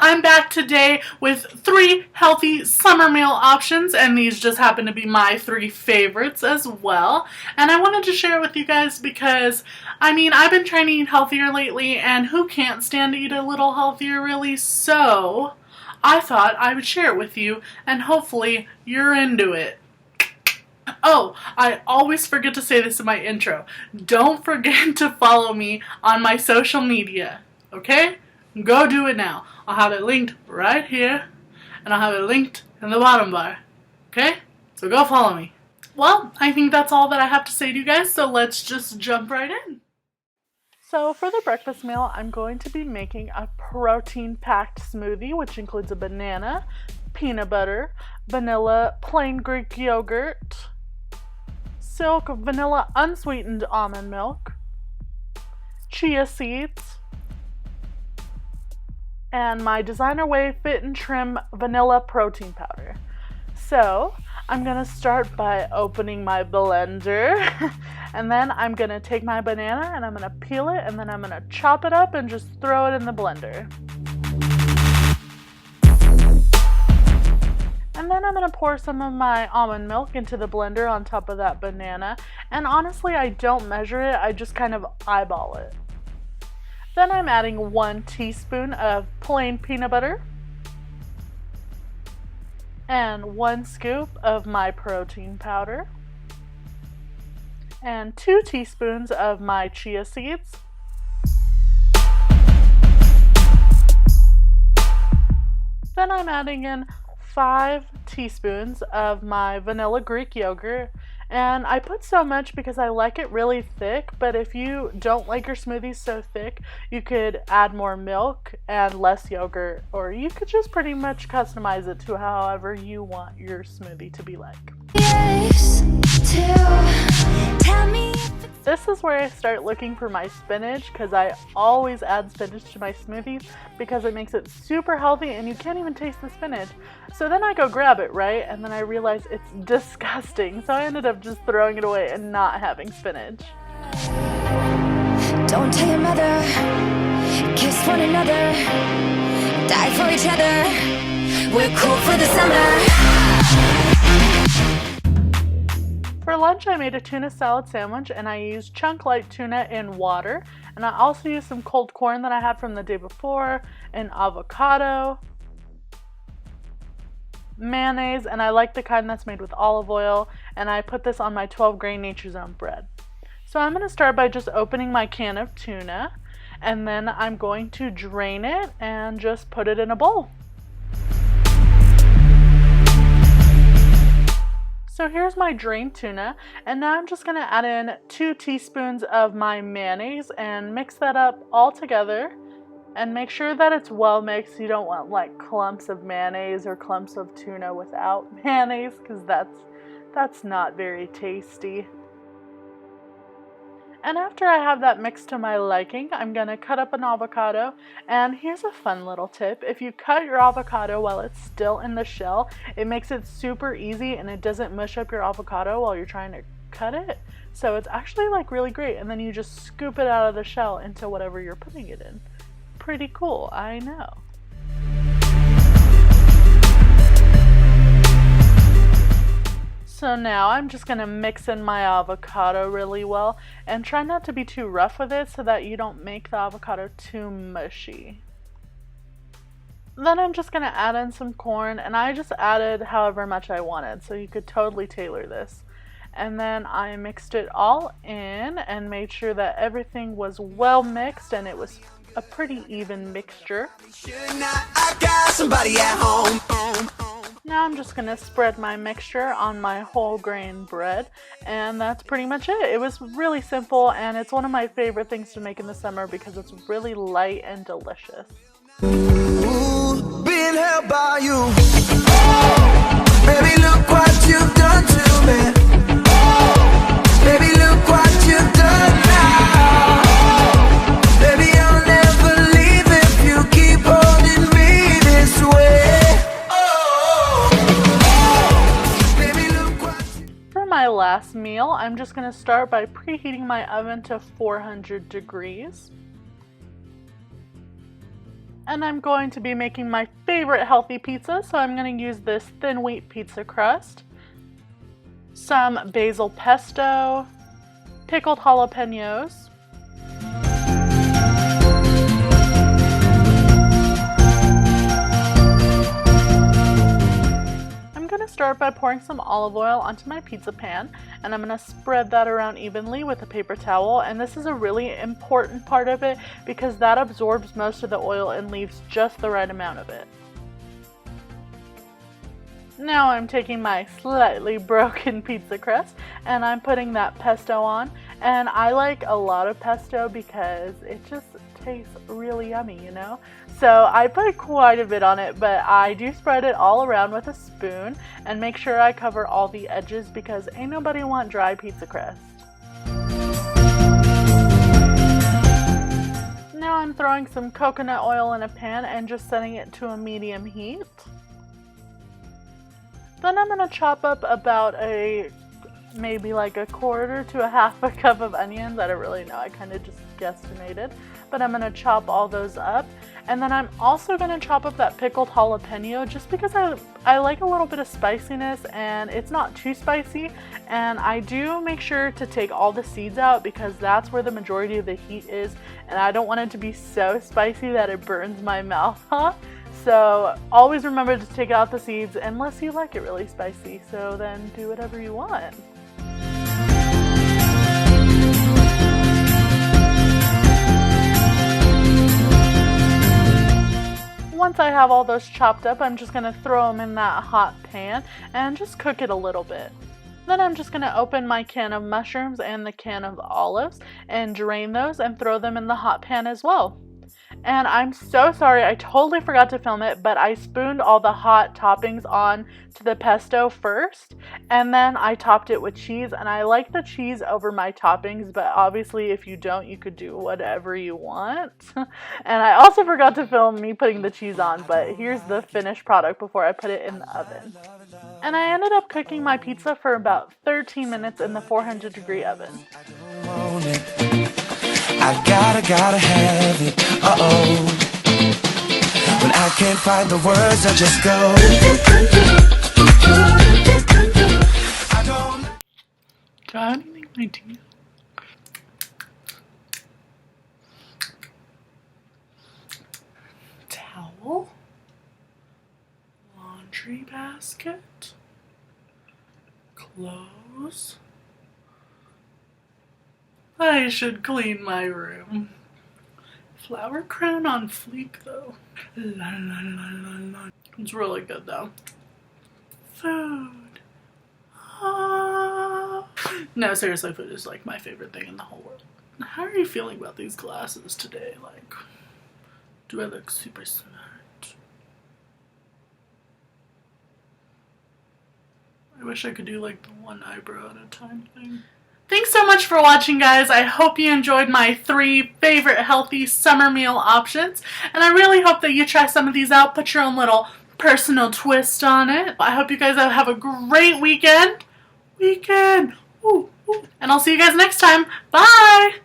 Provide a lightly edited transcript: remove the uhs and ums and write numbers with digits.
I'm back today with 3 healthy summer meal options, and these just happen to be my 3 favorites as well. And I wanted to share it with you guys because, I've been trying to eat healthier lately, and who can't stand to eat a little healthier really? So I thought I would share it with you, and hopefully you're into it. Oh, I always forget to say this in my intro. Don't forget to follow me on my social media, okay? Go do it now. I'll have it linked right here, and I'll have it linked in the bottom bar, okay? So go follow me. Well, I think that's all that I have to say to you guys, so let's just jump right in. So for the breakfast meal, I'm going to be making a protein-packed smoothie, which includes a banana, peanut butter, vanilla plain Greek yogurt, silk vanilla unsweetened almond milk, chia seeds, and my Designer Way Fit and Trim vanilla protein powder. So I'm gonna start by opening my blender and then I'm gonna take my banana and I'm gonna peel it and then I'm gonna chop it up and just throw it in the blender. And then I'm going to pour some of my almond milk into the blender on top of that banana. And honestly, I don't measure it, I just kind of eyeball it. Then I'm adding 1 teaspoon of plain peanut butter. And 1 scoop of my protein powder. And 2 teaspoons of my chia seeds. Then I'm adding in 5 teaspoons of my vanilla Greek yogurt, and I put so much because I like it really thick, but if you don't like your smoothies so thick, you could add more milk and less yogurt, or you could just pretty much customize it to however you want your smoothie to be like. This is where I start looking for my spinach, because I always add spinach to my smoothies because it makes it super healthy and you can't even taste the spinach. So then I go grab it, right? And then I realize it's disgusting. So I ended up just throwing it away and not having spinach. Don't tell your mother, kiss one another, die for each other, we're cool for the summer. For lunch, I made a tuna salad sandwich and I used chunk light tuna in water. And I also used some cold corn that I had from the day before, and avocado, mayonnaise, and I like the kind that's made with olive oil, and I put this on my 12 grain Nature's Own bread. So I'm going to start by just opening my can of tuna, and then I'm going to drain it and just put it in a bowl. So here's my drained tuna, and now I'm just going to add in 2 teaspoons of my mayonnaise and mix that up all together, and make sure that it's well mixed. You don't want like clumps of mayonnaise or clumps of tuna without mayonnaise, because that's not very tasty. And after I have that mixed to my liking, I'm going to cut up an avocado. And here's a fun little tip. If you cut your avocado while it's still in the shell, it makes it super easy and it doesn't mush up your avocado while you're trying to cut it. So it's actually like really great. And then you just scoop it out of the shell into whatever you're putting it in. Pretty cool, I know. So now I'm just going to mix in my avocado really well and try not to be too rough with it so that you don't make the avocado too mushy. Then I'm just going to add in some corn, and I just added however much I wanted, so you could totally tailor this. And then I mixed it all in and made sure that everything was well mixed and it was a pretty even mixture. Now I'm just going to spread my mixture on my whole grain bread, and that's pretty much it. It was really simple, and it's one of my favorite things to make in the summer because it's really light and delicious. Ooh, being held by you. Baby, look what you've done to me. Baby, look what you've done now. Baby, I'll never leave if you keep holding me this way. For my last meal, I'm just going to start by preheating my oven to 400 degrees. And I'm going to be making my favorite healthy pizza, so I'm going to use this thin wheat pizza crust, some basil pesto, pickled jalapenos, I'm going to start by pouring some olive oil onto my pizza pan, and I'm going to spread that around evenly with a paper towel. And this is a really important part of it because that absorbs most of the oil and leaves just the right amount of it. Now I'm taking my slightly broken pizza crust and I'm putting that pesto on, and I like a lot of pesto because it just tastes really yummy, you know? So I put quite a bit on it, but I do spread it all around with a spoon and make sure I cover all the edges because ain't nobody want dry pizza crust. Now I'm throwing some coconut oil in a pan and just setting it to a medium heat. Then I'm going to chop up about maybe like a quarter to a half a cup of onions. I don't really know, I kind of just guesstimated. But I'm going to chop all those up. And then I'm also going to chop up that pickled jalapeno just because I like a little bit of spiciness and it's not too spicy. And I do make sure to take all the seeds out because that's where the majority of the heat is. And I don't want it to be so spicy that it burns my mouth off. So always remember to take out the seeds unless you like it really spicy. So then do whatever you want. Once I have all those chopped up, I'm just going to throw them in that hot pan and just cook it a little bit. Then I'm just going to open my can of mushrooms and the can of olives and drain those and throw them in the hot pan as well. And I'm so sorry, I totally forgot to film it, but I spooned all the hot toppings on to the pesto first, and then I topped it with cheese, and I like the cheese over my toppings, but obviously if you don't, you could do whatever you want. And I also forgot to film me putting the cheese on, but here's the finished product before I put it in the oven. And I ended up cooking my pizza for about 13 minutes in the 400-degree oven. I gotta have it, uh-oh. When I can't find the words, I just go. Do I have anything in my teeth? Towel? Laundry basket? Clothes? I should clean my room. Flower crown on fleek though. La, la, la, la, la. It's really good though. Food. Ah. No, seriously, food is like my favorite thing in the whole world. How are you feeling about these glasses today? Like, do I look super smart? I wish I could do like the one eyebrow at a time thing. Thanks so much for watching, guys. I hope you enjoyed my 3 favorite healthy summer meal options. And I really hope that you try some of these out. Put your own little personal twist on it. I hope you guys have a great weekend. Ooh, ooh. And I'll see you guys next time. Bye!